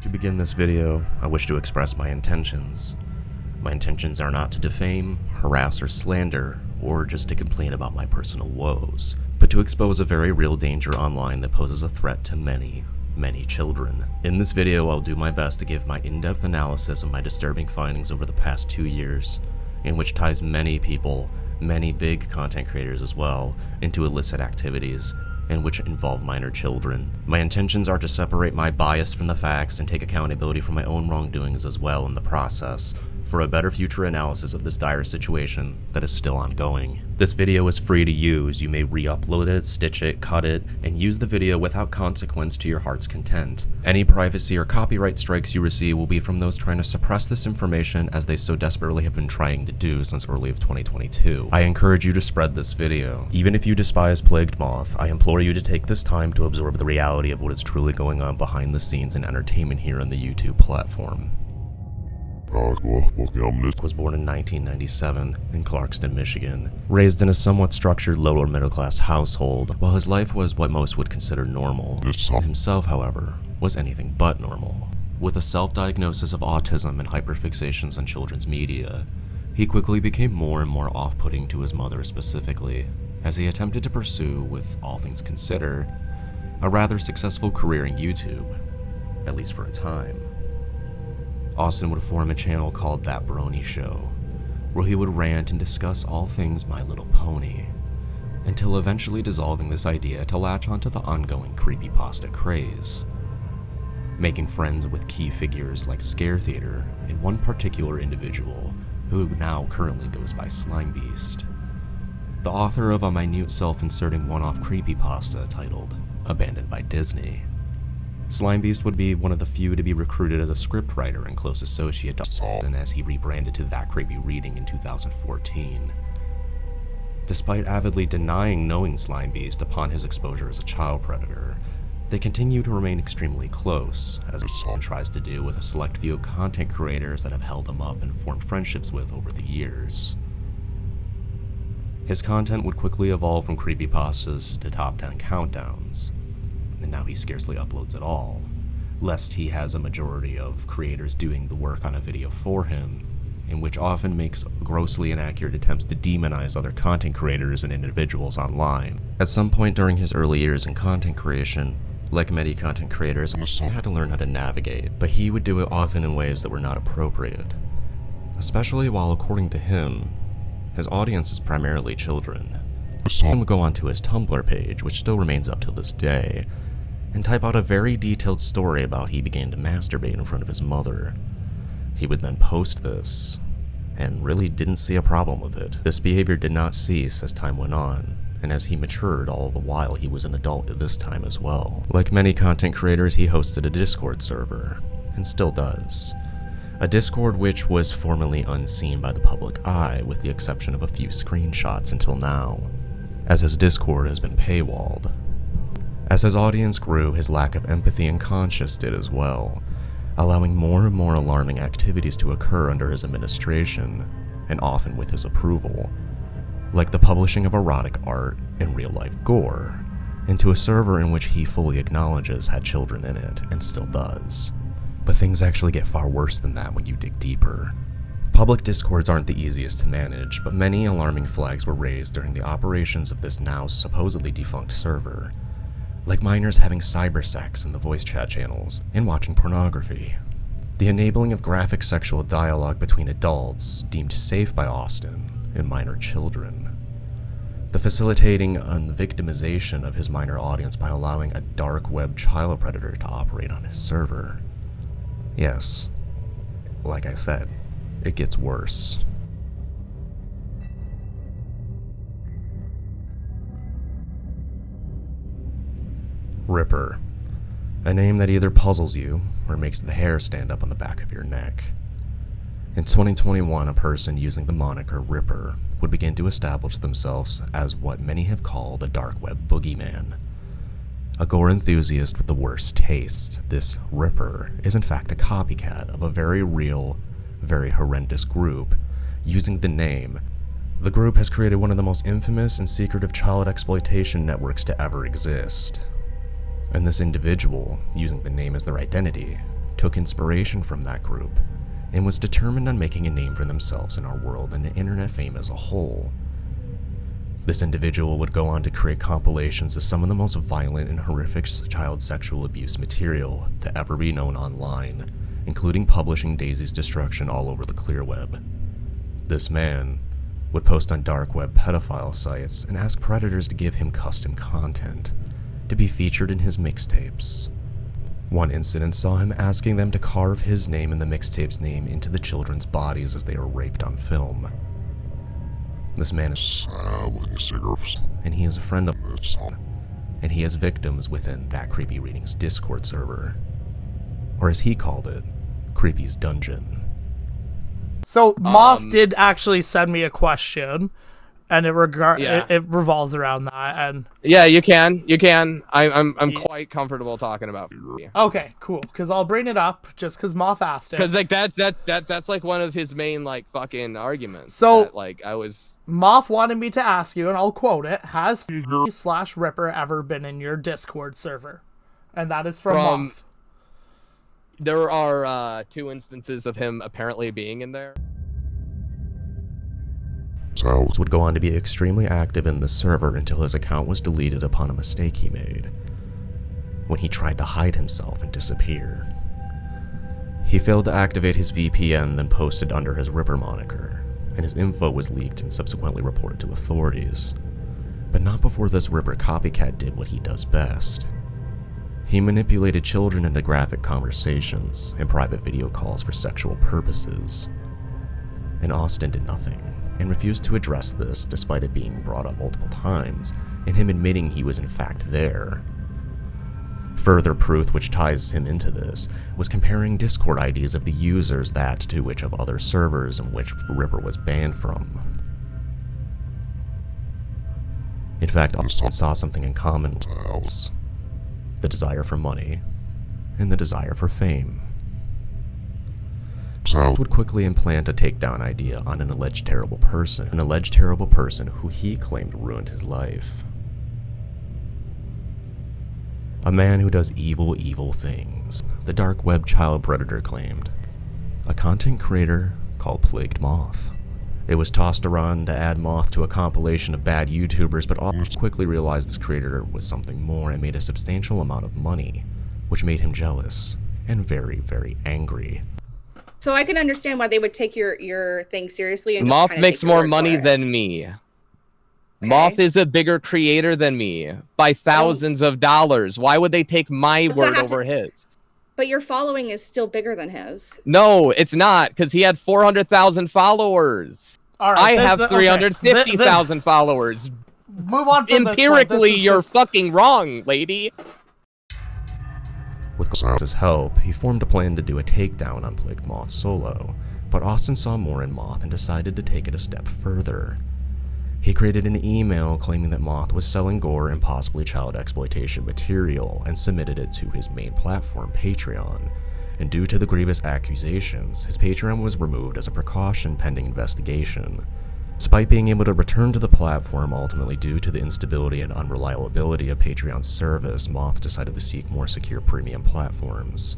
To begin this video, I wish to express my intentions. My intentions are not to defame, harass, or slander, or just to complain about my personal woes, but to expose a very real danger online that poses a threat to many children. In this video, I'll do my best to give my in-depth analysis of my disturbing findings over the past 2 years, in which ties many people, many big content creators as well, into illicit activities, and which involve minor children. My intentions are to separate my bias from the facts and take accountability for my own wrongdoings as well in the process, for a better future analysis of this dire situation that is still ongoing. This video is free to use. You may re-upload it, stitch it, cut it, and use the video without consequence to your heart's content. Any privacy or copyright strikes you receive will be from those trying to suppress this information, as they so desperately have been trying to do since early of 2022. I encourage you to spread this video. Even if you despise Plagued Moth, I implore you to take this time to absorb the reality of what is truly going on behind the scenes in entertainment here on the YouTube platform. Was born in 1997 in Clarkston, Michigan. Raised in a somewhat structured lower middle class household, while his life was what most would consider normal. Himself, however, was anything but normal. With a self-diagnosis of autism and hyperfixations on children's media, he quickly became more and more off-putting to his mother specifically, as he attempted to pursue, with all things considered, a rather successful career in YouTube, at least for a time. Austin would form a channel called That Brony Show, where he would rant and discuss all things My Little Pony, until eventually dissolving this idea to latch onto the ongoing creepypasta craze, making friends with key figures like Scare Theater and one particular individual who now currently goes by Slime Beast, the author of a minute self-inserting one-off creepypasta titled Abandoned by Disney. Slime Beast would be one of the few to be recruited as a scriptwriter and close associate to Austin, as he rebranded to That Creepy Reading in 2014. Despite avidly denying knowing Slime Beast upon his exposure as a child predator, they continue to remain extremely close, as Austin tries to do with a select few content creators that have held him up and formed friendships with over the years. His content would quickly evolve from creepypastas to top 10 countdowns, and now he scarcely uploads at all, lest he has a majority of creators doing the work on a video for him, in which often makes grossly inaccurate attempts to demonize other content creators and individuals online. At some point during his early years in content creation, like many content creators, he had to learn how to navigate, but he would do it often in ways that were not appropriate, especially while, according to him, his audience is primarily children. He would go onto his Tumblr page, which still remains up to this day, and type out a very detailed story about he began to masturbate in front of his mother. He would then post this, and really didn't see a problem with it. This behavior did not cease as time went on, and as he matured, all the while he was an adult at this time as well. Like many content creators, he hosted a Discord server, and still does. A Discord which was formerly unseen by the public eye, with the exception of a few screenshots until now, as his Discord has been paywalled. As his audience grew, his lack of empathy and conscience did as well, allowing more and more alarming activities to occur under his administration, and often with his approval, like the publishing of erotic art and real-life gore, into a server in which he fully acknowledges had children in it, and still does. But things actually get far worse than that when you dig deeper. Public discords aren't the easiest to manage, but many alarming flags were raised during the operations of this now supposedly defunct server, like minors having cybersex in the voice chat channels and watching pornography, the enabling of graphic sexual dialogue between adults deemed safe by Austin and minor children, the facilitating and victimization of his minor audience by allowing a dark web child predator to operate on his server. Yes, like I said, it gets worse. Ripper, a name that either puzzles you or makes the hair stand up on the back of your neck. In 2021, a person using the moniker Ripper would begin to establish themselves as what many have called a dark web boogeyman. A gore enthusiast with the worst taste, this Ripper is in fact a copycat of a very real, very horrendous group using the name. The group has created one of the most infamous and secretive child exploitation networks to ever exist. And this individual, using the name as their identity, took inspiration from that group and was determined on making a name for themselves in our world and internet fame as a whole. This individual would go on to create compilations of some of the most violent and horrific child sexual abuse material to ever be known online, including publishing Daisy's destruction all over the clear web. This man would post on dark web pedophile sites and ask predators to give him custom content to be featured in his mixtapes. One incident saw him asking them to carve his name and the mixtape's name into the children's bodies as they were raped on film. This man is selling cigarettes, and he is a friend of this, and he has victims within That Creepy Readings Discord server, or as he called it, Creepy's Dungeon. So Moth did actually send me a question, and it revolves around that. And yeah, you can. I'm quite comfortable talking about. Okay, cool. Because I'll bring it up just because Moth asked it. Because like that's like one of his main like fucking arguments. So that, like Moth wanted me to ask you, and I'll quote it: "Has /Ripper ever been in your Discord server?" And that is from Moth. There are 2 instances of him apparently being in there. Would go on to be extremely active in the server until his account was deleted upon a mistake he made, when he tried to hide himself and disappear. He failed to activate his VPN, then posted under his Ripper moniker, and his info was leaked and subsequently reported to authorities. But not before this Ripper copycat did what he does best. He manipulated children into graphic conversations and private video calls for sexual purposes. And Austin did nothing, and refused to address this despite it being brought up multiple times, and him admitting he was in fact there. Further proof which ties him into this was comparing Discord IDs of the users that to which of other servers in which Ripper was banned from. In fact, Austin saw something in common with else: the desire for money and the desire for fame. Would quickly implant a takedown idea on an alleged terrible person who he claimed ruined his life. A man who does evil things, the dark web child predator claimed. A content creator called Plagued Moth. It was tossed around to add Moth to a compilation of bad YouTubers, but all quickly realized this creator was something more and made a substantial amount of money, which made him jealous and very, very angry. So I can understand why they would take your thing seriously. And Moth makes more money than me. Okay. Moth is a bigger creator than me by thousands of dollars. Why would they take my word over his? But your following is still bigger than his. No, it's not, because he had 400,000 followers. All right, I have 350,000 followers. Move on from empirically, you're fucking wrong, lady. With Glass's help, he formed a plan to do a takedown on Plagued Moth solo, but Austin saw more in Moth and decided to take it a step further. He created an email claiming that Moth was selling gore and possibly child exploitation material and submitted it to his main platform, Patreon. And due to the grievous accusations, his Patreon was removed as a precaution pending investigation. Despite being able to return to the platform ultimately due to the instability and unreliability of Patreon's service, Moth decided to seek more secure premium platforms.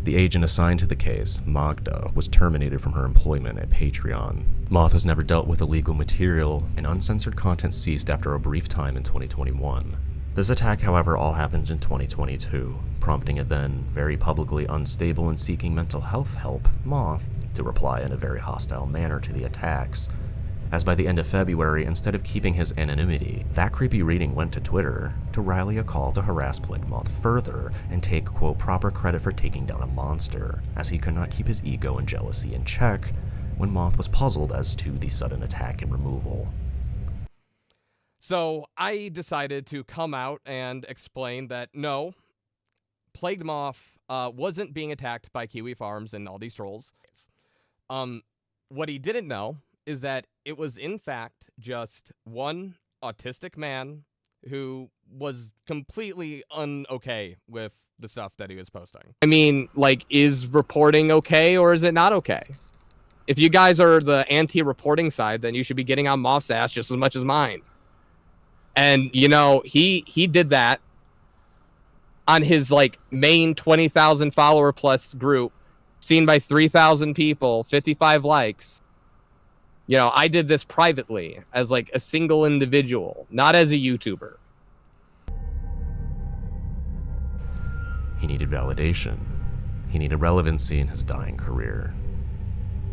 The agent assigned to the case, Magda, was terminated from her employment at Patreon. Moth has never dealt with illegal material, and uncensored content ceased after a brief time in 2021. This attack, however, all happened in 2022, prompting a then very publicly unstable and seeking mental health help, Moth, to reply in a very hostile manner to the attacks. As by the end of February, instead of keeping his anonymity, That Creepy Reading went to Twitter to rally a call to harass Plagued Moth further and take, quote, proper credit for taking down a monster, as he could not keep his ego and jealousy in check when Moth was puzzled as to the sudden attack and removal. So I decided to come out and explain that no, Plagued Moth wasn't being attacked by Kiwi Farms and all these trolls. What he didn't know is that it was in fact just one autistic man who was completely okay with the stuff that he was posting. I mean, like, is reporting okay or is it not okay? If you guys are the anti-reporting side, then you should be getting on Moth's ass just as much as mine. And, you know, he did that on his like main 20,000 follower plus group, seen by 3,000 people, 55 likes. You know, I did this privately as like a single individual, not as a YouTuber. He needed validation. He needed relevancy in his dying career.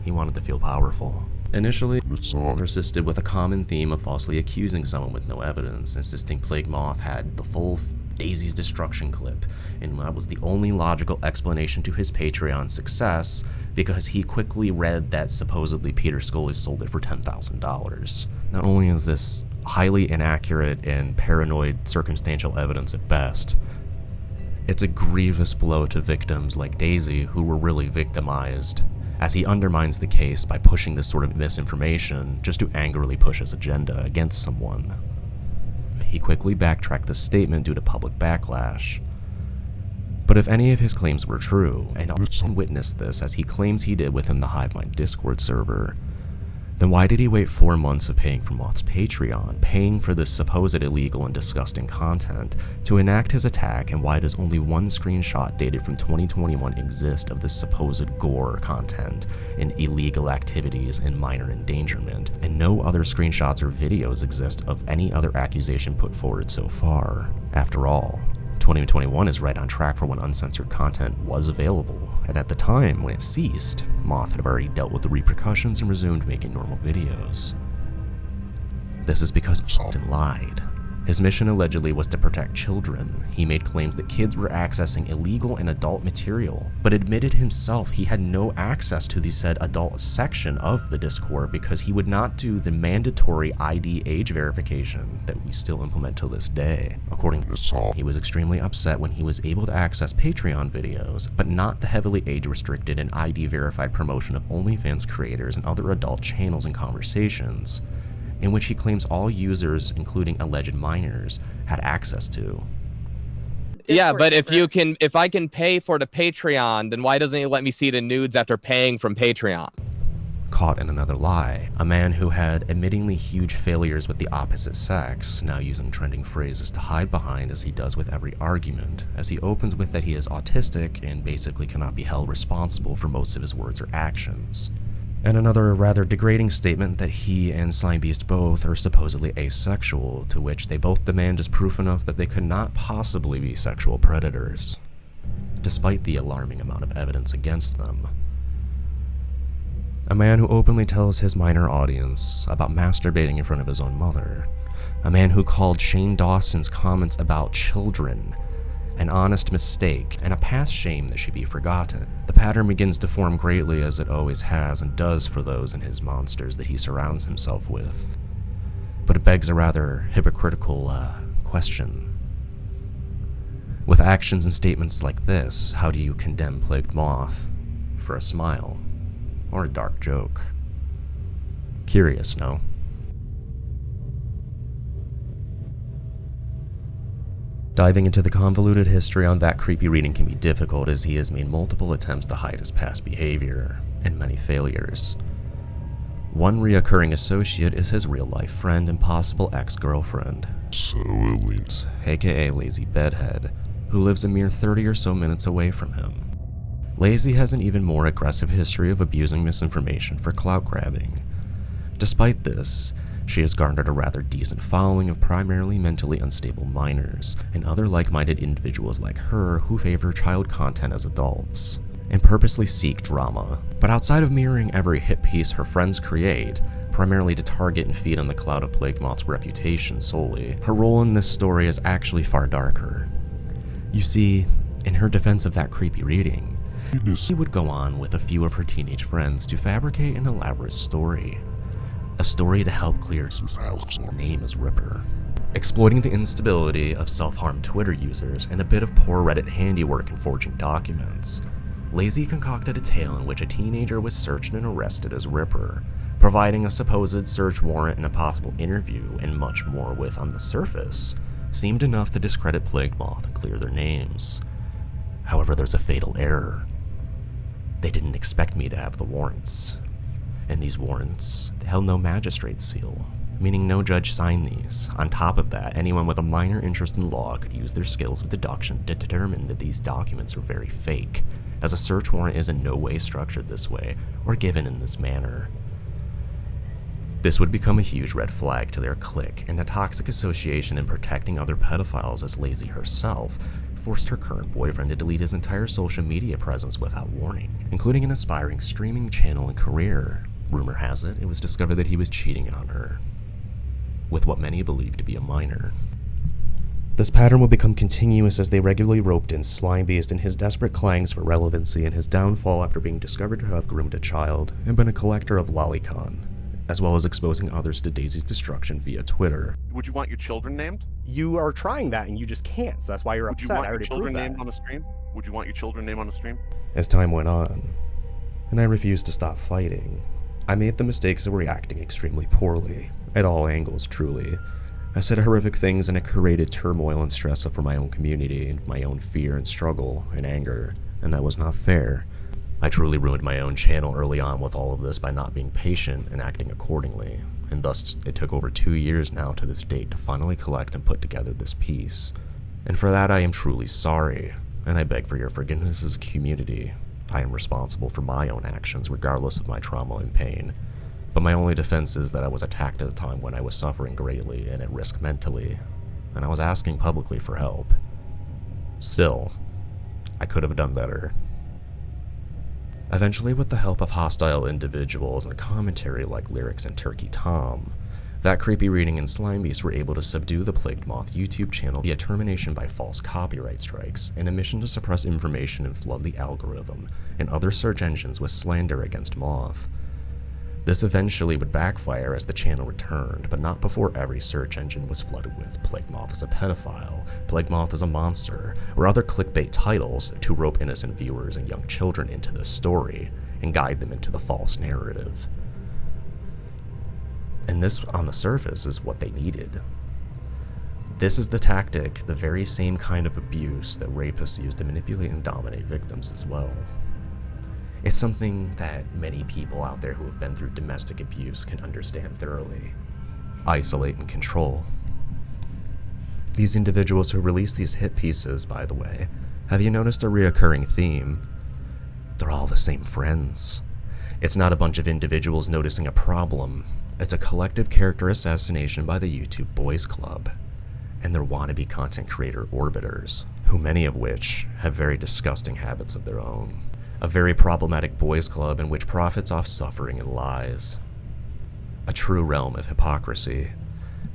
He wanted to feel powerful. Initially, persisted with a common theme of falsely accusing someone with no evidence, insisting Plague Moth had the full Daisy's destruction clip, and that was the only logical explanation to his Patreon success, because he quickly read that supposedly Peter Scully sold it for $10,000. Not only is this highly inaccurate and paranoid circumstantial evidence at best, it's a grievous blow to victims like Daisy who were really victimized, as he undermines the case by pushing this sort of misinformation just to angrily push his agenda against someone. He quickly backtracked this statement due to public backlash. But if any of his claims were true, and I'll witness this as he claims he did within the HiveMind Discord server, then why did he wait 4 months of paying for Moth's Patreon, paying for this supposed illegal and disgusting content, to enact his attack, and why does only one screenshot dated from 2021 exist of this supposed gore content and illegal activities and minor endangerment, and no other screenshots or videos exist of any other accusation put forward so far? After all, 2021 is right on track for when uncensored content was available, and at the time when it ceased, Moth had already dealt with the repercussions and resumed making normal videos. This is because Austin lied. His mission allegedly was to protect children. He made claims that kids were accessing illegal and adult material, but admitted himself he had no access to the said adult section of the Discord because he would not do the mandatory ID age verification that we still implement to this day. According to Saul, he was extremely upset when he was able to access Patreon videos, but not the heavily age-restricted and ID-verified promotion of OnlyFans creators and other adult channels and conversations, in which he claims all users, including alleged minors, had access to. Yeah, but if I can pay for the Patreon, then why doesn't he let me see the nudes after paying from Patreon? Caught in another lie. A man who had admittingly huge failures with the opposite sex, now using trending phrases to hide behind as he does with every argument, as he opens with that he is autistic and basically cannot be held responsible for most of his words or actions. And another rather degrading statement that he and Slime Beast both are supposedly asexual, to which they both demand is proof enough that they could not possibly be sexual predators, despite the alarming amount of evidence against them. A man who openly tells his minor audience about masturbating in front of his own mother. A man who called Shane Dawson's comments about children an honest mistake, and a past shame that should be forgotten. The pattern begins to form greatly, as it always has and does for those in his monsters that he surrounds himself with. But it begs a rather hypocritical question. With actions and statements like this, how do you condemn Plagued Moth for a smile or a dark joke? Curious, no? Diving into the convoluted history on that creepy reading can be difficult, as he has made multiple attempts to hide his past behavior, and many failures. One reoccurring associate is his real-life friend and possible ex-girlfriend, aka Lazy Bedhead, who lives a mere 30 or so minutes away from him. Lazy has an even more aggressive history of abusing misinformation for clout grabbing. Despite this, she has garnered a rather decent following of primarily mentally unstable minors and other like-minded individuals like her who favor child content as adults and purposely seek drama. But outside of mirroring every hit piece her friends create, primarily to target and feed on the cloud of Plague Moth's reputation solely, her role in this story is actually far darker. You see, in her defense of that creepy reading, she would go on with a few of her teenage friends to fabricate an elaborate story. A story to help clear his name as Ripper. Exploiting the instability of self-harm Twitter users and a bit of poor Reddit handiwork in forging documents, Lazy concocted a tale in which a teenager was searched and arrested as Ripper, providing a supposed search warrant and a possible interview and much more with, on the surface, seemed enough to discredit Plagued Moth and clear their names. However, there's a fatal error. They didn't expect me to have the warrants. And these warrants held no magistrate's seal, meaning no judge signed these. On top of that, anyone with a minor interest in law could use their skills of deduction to determine that these documents are very fake, as a search warrant is in no way structured this way or given in this manner. This would become a huge red flag to their clique, and a toxic association in protecting other pedophiles as Lazy herself forced her current boyfriend to delete his entire social media presence without warning, including an aspiring streaming channel and career. Rumor has it, it was discovered that he was cheating on her with what many believe to be a minor. This pattern would become continuous as they regularly roped in Slimebeast in his desperate clangs for relevancy and his downfall after being discovered to have groomed a child and been a collector of lolicon, as well as exposing others to Daisy's destruction via Twitter. Would you want your children named? You are trying that and you just can't, so that's why you're upset. Would you want I your already children proved that. named on the stream? Would you want your children named on the stream? As time went on, and I refused to stop fighting, I made the mistakes of reacting extremely poorly, at all angles truly. I said horrific things and I created turmoil and stress for my own community and my own fear and struggle and anger, and that was not fair. I truly ruined my own channel early on with all of this by not being patient and acting accordingly, and thus it took over 2 years now to this date to finally collect and put together this piece. And for that I am truly sorry, and I beg for your forgiveness as a community. I am responsible for my own actions regardless of my trauma and pain, but my only defense is that I was attacked at a time when I was suffering greatly and at risk mentally, and I was asking publicly for help. Still, I could have done better. Eventually, with the help of hostile individuals and commentary like Lyrics and Turkey Tom, that creepy reading and Slimebeast were able to subdue the Plagued Moth YouTube channel via termination by false copyright strikes and a mission to suppress information and flood the algorithm and other search engines with slander against Moth. This eventually would backfire as the channel returned, but not before every search engine was flooded with Plagued Moth is a pedophile, Plagued Moth is a monster, or other clickbait titles to rope innocent viewers and young children into this story and guide them into the false narrative. And this, on the surface, is what they needed. This is the tactic, the very same kind of abuse that rapists use to manipulate and dominate victims as well. It's something that many people out there who have been through domestic abuse can understand thoroughly. Isolate and control. These individuals who release these hit pieces, by the way, have you noticed a reoccurring theme? They're all the same friends. It's not a bunch of individuals noticing a problem. It's a collective character assassination by the YouTube Boys Club, and their wannabe content creator orbiters, who many of which have very disgusting habits of their own. A very problematic boys club in which profits off suffering and lies. A true realm of hypocrisy.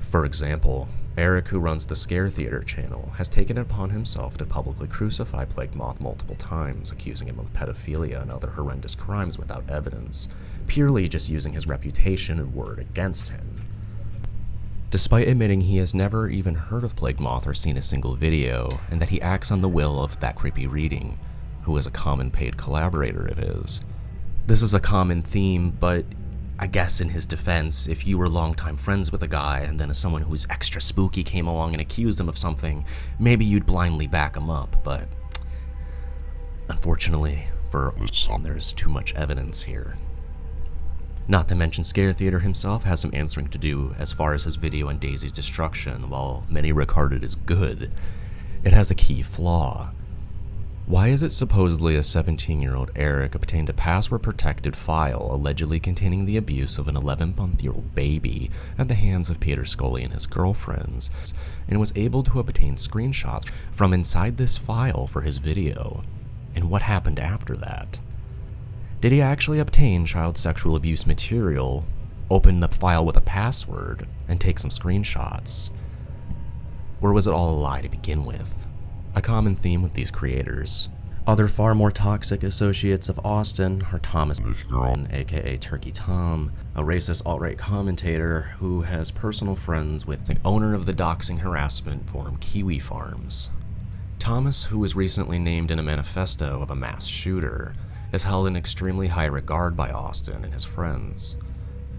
For example, Eric, who runs the Scare Theater channel, has taken it upon himself to publicly crucify Plagued Moth multiple times, accusing him of pedophilia and other horrendous crimes without evidence, purely just using his reputation and word against him. Despite admitting he has never even heard of Plagued Moth or seen a single video, and that he acts on the will of that creepy reading, who is a common paid collaborator of his. This is a common theme, but I guess in his defense, if you were longtime friends with a guy and then someone who's extra spooky came along and accused him of something, maybe you'd blindly back him up, but unfortunately for some, there's too much evidence here. Not to mention Scare Theater himself has some answering to do as far as his video on Daisy's destruction. While many regard it as good, it has a key flaw. Why is it supposedly a 17-year-old Eric obtained a password-protected file allegedly containing the abuse of an 11-month-old baby at the hands of Peter Scully and his girlfriends, and was able to obtain screenshots from inside this file for his video? And what happened after that? Did he actually obtain child sexual abuse material, open the file with a password, and take some screenshots? Or was it all a lie to begin with? A common theme with these creators. Other far more toxic associates of Austin are Thomas, aka Turkey Tom, a racist alt-right commentator who has personal friends with the owner of the doxing harassment forum Kiwi Farms. Thomas, who was recently named in a manifesto of a mass shooter, is held in extremely high regard by Austin and his friends.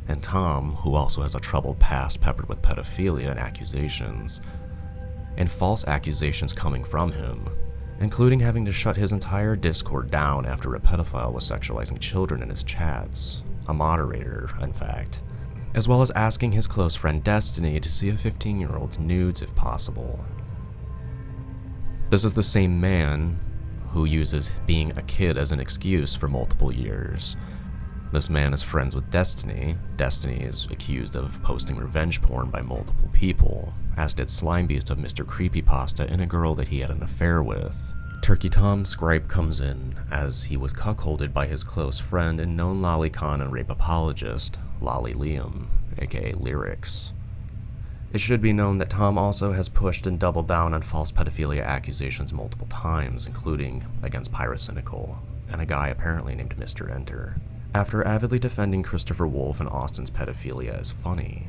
And Tom, who also has a troubled past peppered with pedophilia and accusations, and false accusations coming from him, including having to shut his entire Discord down after a pedophile was sexualizing children in his chats. A moderator, in fact. as well as asking his close friend Destiny to see a 15-year-old's nudes if possible. This is the same man who uses being a kid as an excuse for multiple years. This man is friends with Destiny. Destiny is accused of posting revenge porn by multiple people, as did Slimebeast of Mr. Creepypasta and a girl that he had an affair with. Turkey Tom's gripe comes in as he was cuckolded by his close friend and known lolicon and rape apologist, Lolly Liam, aka Lyrics. It should be known that Tom also has pushed and doubled down on false pedophilia accusations multiple times, including against Pyrocynical, and a guy apparently named Mr. Enter. After avidly defending Christopher Wolf and Austin's pedophilia as funny,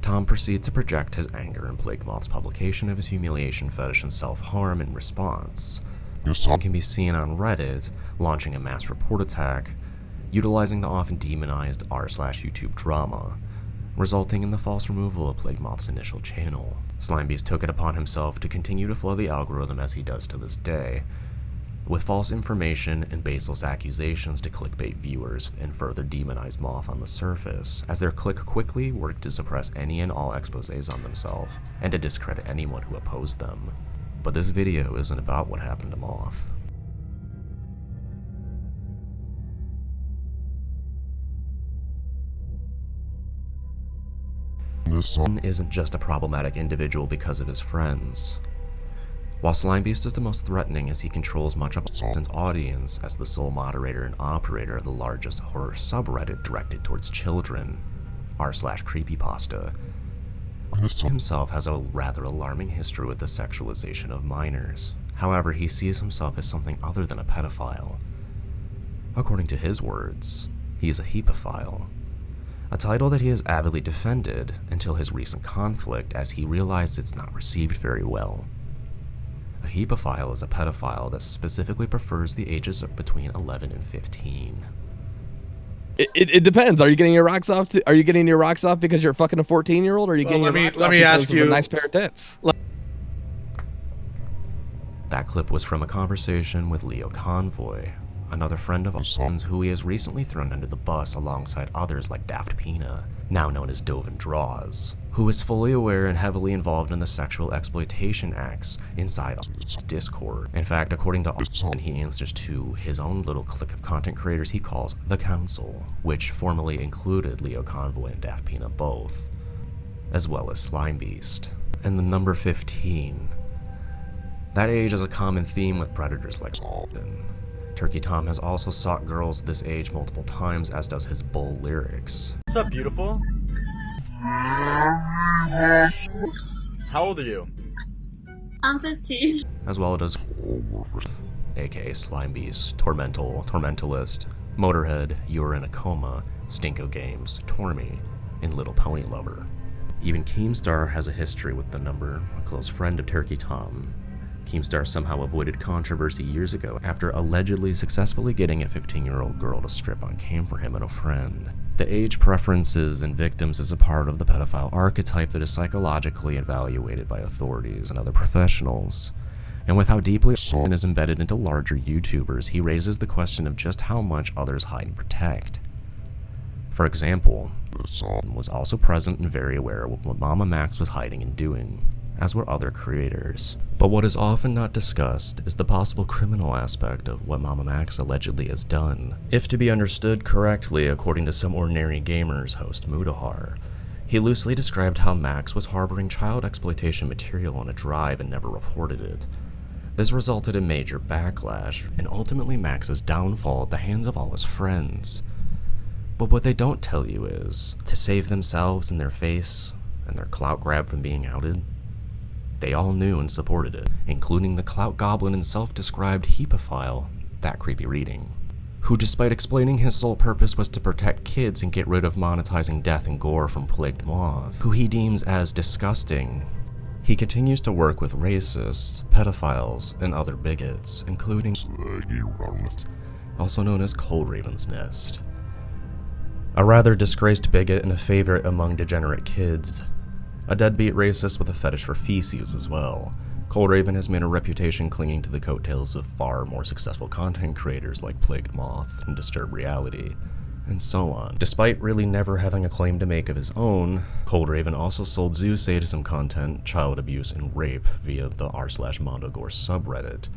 Tom proceeds to project his anger and Plague Moth's publication of his humiliation fetish and self-harm in response. Tom can be seen on Reddit launching a mass report attack, utilizing the often demonized r/YouTube drama, resulting in the false removal of Plague Moth's initial channel. Slimebeast took it upon himself to continue to flow the algorithm as he does to this day, with false information and baseless accusations to clickbait viewers and further demonize Moth on the surface, as their click quickly worked to suppress any and all exposés on themselves, and to discredit anyone who opposed them. But this video isn't about what happened to Moth. This son isn't just a problematic individual because of his friends. While Slimebeast is the most threatening as he controls much of Austin's audience as the sole moderator and operator of the largest horror subreddit directed towards children, r/creepypasta, himself has a rather alarming history with the sexualization of minors. However, he sees himself as something other than a pedophile. According to his words, he is a heapophile, a title that he has avidly defended until his recent conflict as he realized it's not received very well. A heapophile is a pedophile that specifically prefers the ages of between 11 and 15. It depends. Are you getting your rocks off? Are you getting your rocks off because you're fucking a 14-year-old, or are you getting your rocks off because of a nice pair of tits? That clip was from a conversation with Leo Convoy, another friend of Austin's who he has recently thrown under the bus alongside others like Daft Pina, now known as Dovin Draws, who is fully aware and heavily involved in the sexual exploitation acts inside Austin's Discord. In fact, according to Austin, he answers to his own little clique of content creators he calls the Council, which formerly included Leo Convoy and Daft Pina both, as well as Slimebeast. And the number 15. That age is a common theme with predators like Austin. Turkey Tom has also sought girls this age multiple times, as does his bull Lyrics. What's up, beautiful? How old are you? I'm 15. As well as aka Slimebeast, Tormentalist, Motorhead, You're in a Coma, Stinko Games, Tormy, and Little Pony Lover. Even Keemstar has a history with the number, a close friend of Turkey Tom. Keemstar somehow avoided controversy years ago after allegedly successfully getting a 15-year-old girl to strip on cam for him and a friend. The age preferences and victims is a part of the pedophile archetype that is psychologically evaluated by authorities and other professionals. And with how deeply Austin is embedded into larger YouTubers, he raises the question of just how much others hide and protect. For example, Austin was also present and very aware of what Mama Max was hiding and doing, as were other creators. But what is often not discussed is the possible criminal aspect of what Mama Max allegedly has done. If to be understood correctly, according to Some Ordinary Gamers host Mudahar, he loosely described how Max was harboring child exploitation material on a drive and never reported it. This resulted in major backlash, and ultimately Max's downfall at the hands of all his friends. But what they don't tell you is, to save themselves and their face, and their clout grab from being outed, they all knew and supported it, including the clout goblin and self-described heapophile, That Creepy Reading, who despite explaining his sole purpose was to protect kids and get rid of monetizing death and gore from Plagued Moth, who he deems as disgusting, he continues to work with racists, pedophiles, and other bigots, including also known as Cold Raven's Nest, a rather disgraced bigot and a favorite among degenerate kids. A deadbeat racist with a fetish for feces as well. Cold Raven has made a reputation clinging to the coattails of far more successful content creators like Plagued Moth and Disturbed Reality, and so on. Despite really never having a claim to make of his own, Coldraven also sold zoo sadism content, child abuse, and rape via the r/MondoGore subreddit,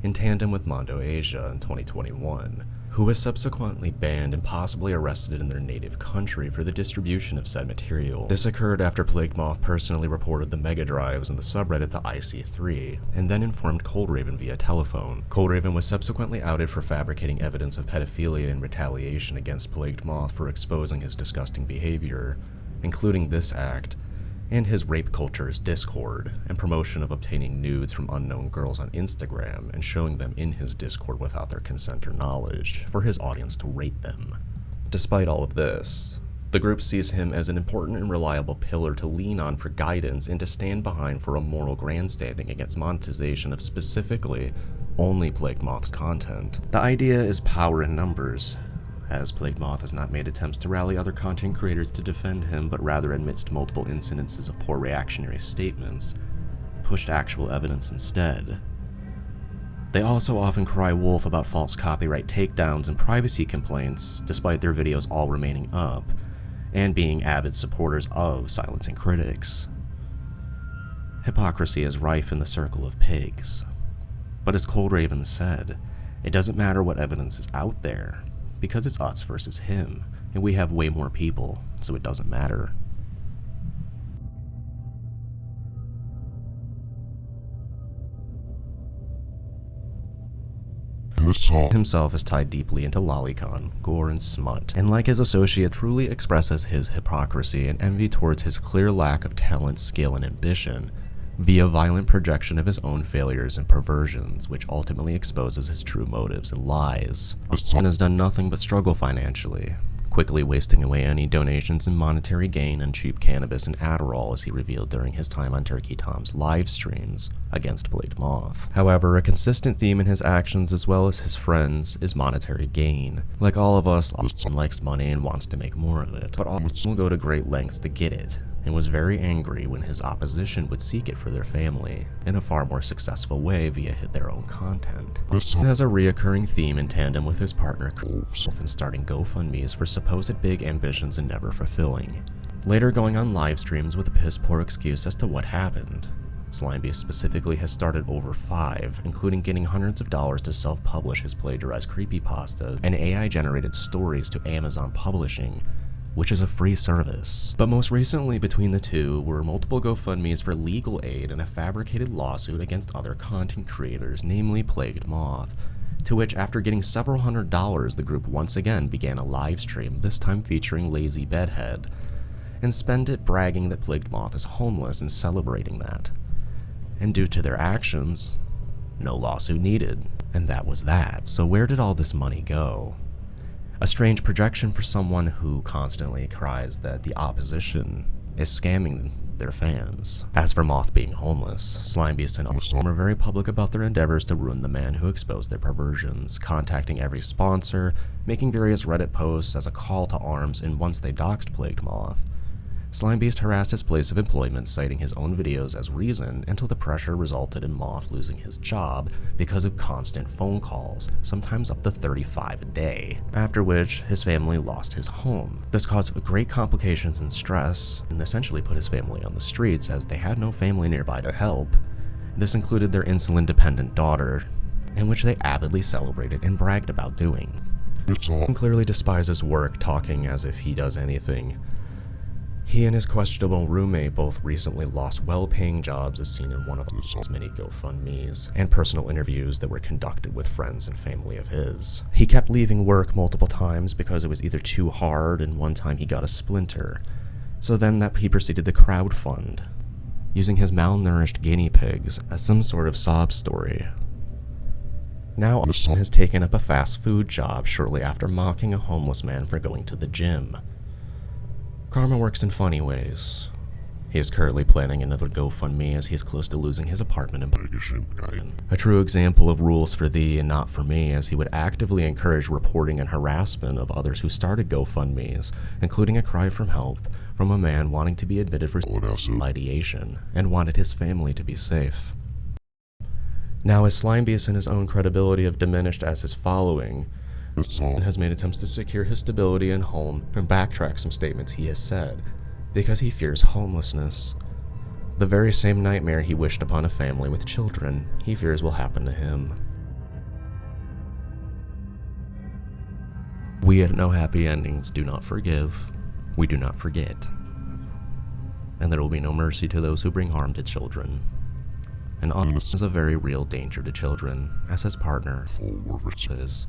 in tandem with Mondo Asia in 2021, who was subsequently banned and possibly arrested in their native country for the distribution of said material. This occurred after Plagued Moth personally reported the mega drives in the subreddit to IC3, and then informed Coldraven via telephone. Coldraven was subsequently outed for fabricating evidence of pedophilia in retaliation against Plagued Moth for exposing his disgusting behavior, including this act, and his rape culture's Discord, and promotion of obtaining nudes from unknown girls on Instagram and showing them in his Discord without their consent or knowledge, for his audience to rate them. Despite all of this, the group sees him as an important and reliable pillar to lean on for guidance and to stand behind for a moral grandstanding against monetization of specifically only Plagued Moth's content. The idea is power in numbers, as Plagued Moth has not made attempts to rally other content creators to defend him, but rather amidst multiple incidences of poor reactionary statements, pushed actual evidence instead. They also often cry wolf about false copyright takedowns and privacy complaints, despite their videos all remaining up, and being avid supporters of silencing critics. Hypocrisy is rife in the circle of pigs. But as Coldraven said, it doesn't matter what evidence is out there, because it's us versus him, and we have way more people, so it doesn't matter. Himself is tied deeply into lolicon, gore, and smut, and like his associate, truly expresses his hypocrisy and envy towards his clear lack of talent, skill, and ambition, via violent projection of his own failures and perversions, which ultimately exposes his true motives and lies, and has done nothing but struggle financially, quickly wasting away any donations in monetary gain and cheap cannabis and Adderall, as he revealed during his time on Turkey Tom's live streams against Plagued Moth. However, a consistent theme in his actions as well as his friends is monetary gain. Like all of us, Austin likes money and wants to make more of it, but Austin will go to great lengths to get it, and was very angry when his opposition would seek it for their family, in a far more successful way via their own content. It has a reoccurring theme in tandem with his partner in starting GoFundMes for supposed big ambitions and never fulfilling, later going on live streams with a piss-poor excuse as to what happened. Slimebeast specifically has started over 5, including getting hundreds of dollars to self-publish his plagiarized creepypastas and AI-generated stories to Amazon Publishing, which is a free service. But most recently between the two were multiple GoFundMes for legal aid and a fabricated lawsuit against other content creators, namely Plagued Moth, to which after getting several $100s, the group once again began a live stream, this time featuring Lazy Bedhead, and spend it bragging that Plagued Moth is homeless and celebrating that. And due to their actions, no lawsuit needed. And that was that. So where did all this money go? A strange projection for someone who constantly cries that the opposition is scamming their fans. As for Moth being homeless, Slimebeast and Storm are very public about their endeavors to ruin the man who exposed their perversions, contacting every sponsor, making various Reddit posts as a call to arms, and once they doxed Plagued Moth, Slimebeast harassed his place of employment, citing his own videos as reason, until the pressure resulted in Moth losing his job because of constant phone calls, sometimes up to 35 a day, after which his family lost his home. This caused great complications and stress, and essentially put his family on the streets as they had no family nearby to help. This included their insulin-dependent daughter, in which they avidly celebrated and bragged about doing. He clearly despises work, talking as if he does anything. He and his questionable roommate both recently lost well-paying jobs, as seen in one of his many GoFundMes, and personal interviews that were conducted with friends and family of his. He kept leaving work multiple times because it was either too hard, and one time he got a splinter. So then he proceeded to crowdfund, using his malnourished guinea pigs as some sort of sob story. Now Austin has taken up a fast food job shortly after mocking a homeless man for going to the gym. Karma works in funny ways. He is currently planning another GoFundMe as he is close to losing his apartment in Bergen. A true example of rules for thee and not for me, as he would actively encourage reporting and harassment of others who started GoFundMes, including a cry for help from a man wanting to be admitted for ideation and wanted his family to be safe. Now, as Slimebeast and his own credibility have diminished as his following, and has made attempts to secure his stability and home and backtrack some statements he has said because he fears homelessness. The very same nightmare he wished upon a family with children, he fears will happen to him. We at No Happy Endings do not forgive, we do not forget. And there will be no mercy to those who bring harm to children. And honest is a very real danger to children, as his partner is.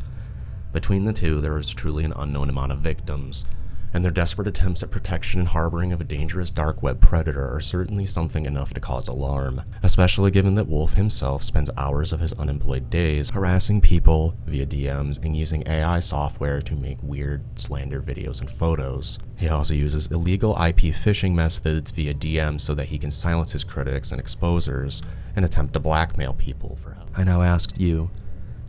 Between the two, there is truly an unknown amount of victims, and their desperate attempts at protection and harboring of a dangerous dark web predator are certainly something enough to cause alarm, especially given that Wolf himself spends hours of his unemployed days harassing people via DMs and using AI software to make weird slander videos and photos. He also uses illegal IP phishing methods via DMs so that he can silence his critics and exposers and attempt to blackmail people for help. I now asked you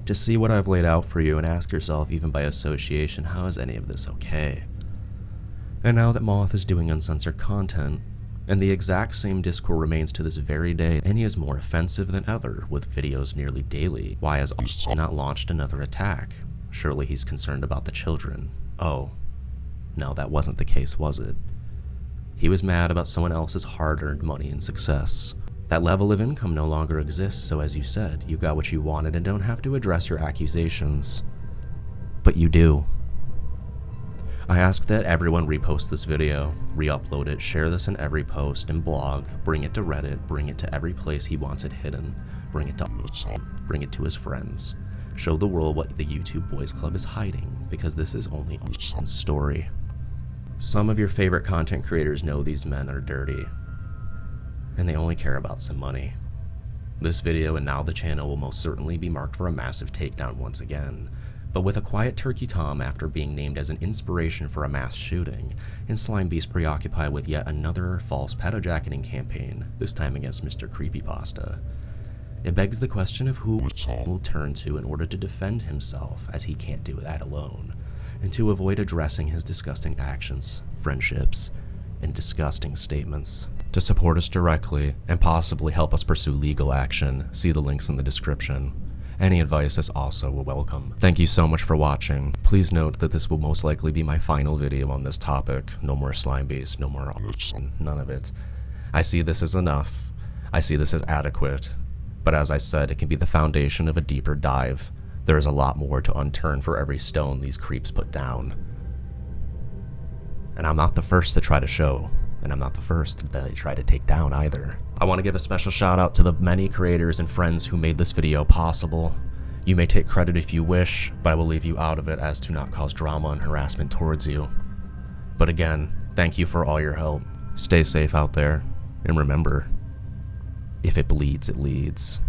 to see what I've laid out for you and ask yourself, even by association, how is any of this okay? And now that Moth is doing uncensored content, and the exact same Discord remains to this very day, and he is more offensive than ever, with videos nearly daily, why has he not launched another attack? Surely he's concerned about the children. Oh, no, that wasn't the case, was it? He was mad about someone else's hard-earned money and success. That level of income no longer exists, so as you said, you got what you wanted and don't have to address your accusations. But you do. I ask that everyone repost this video, re-upload it, share this in every post and blog, bring it to Reddit, bring it to every place he wants it hidden, bring it to his friends. Show the world what the YouTube Boys Club is hiding, because this is only one story. Some of your favorite content creators know these men are dirty, and they only care about some money. This video and now the channel will most certainly be marked for a massive takedown once again, but with a quiet Turkey Tom after being named as an inspiration for a mass shooting, and Slime Beast preoccupied with yet another false pedojacketing campaign, this time against Mr. Creepypasta. It begs the question of who will turn to in order to defend himself, as he can't do that alone, and to avoid addressing his disgusting actions, friendships, and disgusting statements. To support us directly, and possibly help us pursue legal action, see the links in the description. Any advice is also welcome. Thank you so much for watching. Please note that this will most likely be my final video on this topic. No more Slime Beast, no more none of it. I see this as enough. I see this as adequate. But as I said, it can be the foundation of a deeper dive. There is a lot more to unturn for every stone these creeps put down. And I'm not the first to try to show, and I'm not the first that they try to take down either. I want to give a special shout out to the many creators and friends who made this video possible. You may take credit if you wish, but I will leave you out of it as to not cause drama and harassment towards you. But again, thank you for all your help. Stay safe out there, and remember, if it bleeds, it leads.